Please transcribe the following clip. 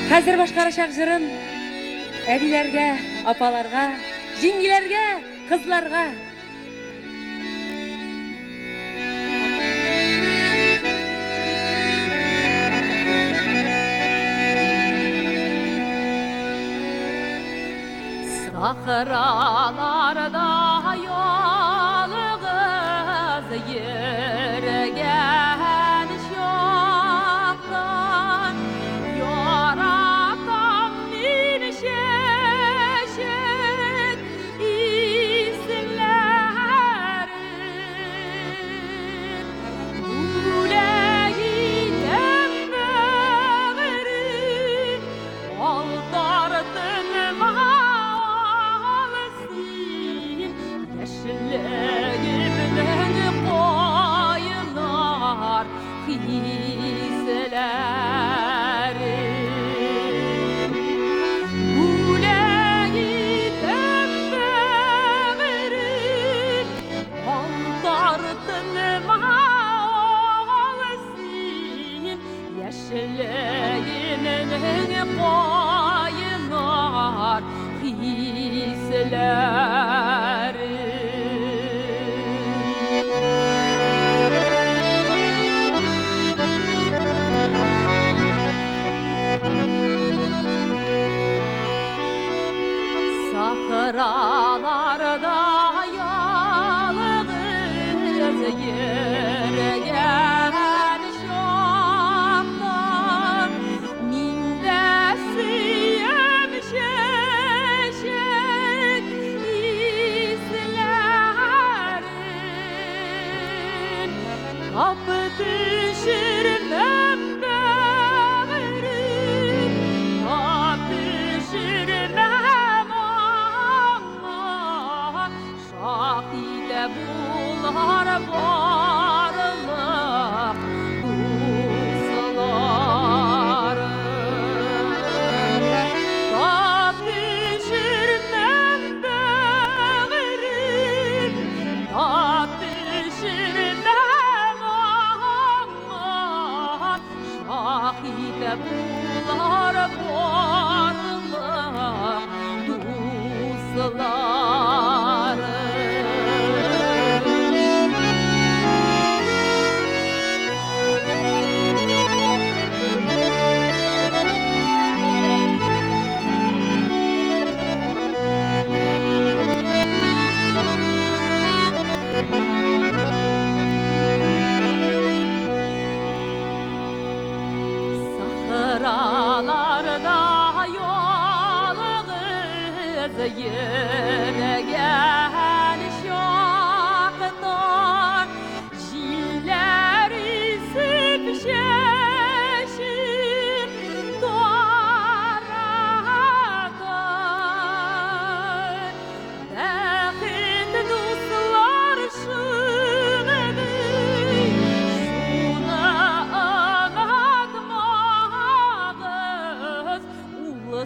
Hazır başqaracak jırım əbilərgə, apalarga, jingilərgə, qızlarga. Sahralarda yalğız yürüyen şoktan yaratan bir şeşet izlerin yüreğinden böğürün aldardın Yeşilliğimden koyular hislerim Yüreğinden böğürün aldardın mağalısın Yeşilliğimden koyular hislerim Sahralarda yalğız yürüyen şoktan mindesiyem şeşet izlerin kapı düşürmem böğürüm kapı düşürmem şahide bunlar varlık dostlarım Kap düşürmem böğürüm Kap düşürmem aman şahide bunlar varlık dostlarım Sahralarda yalğız yürüyen şoktan Jiller isip şeşir doğarakan Dəxit dostlar şununu şuna anlatmağız Ulu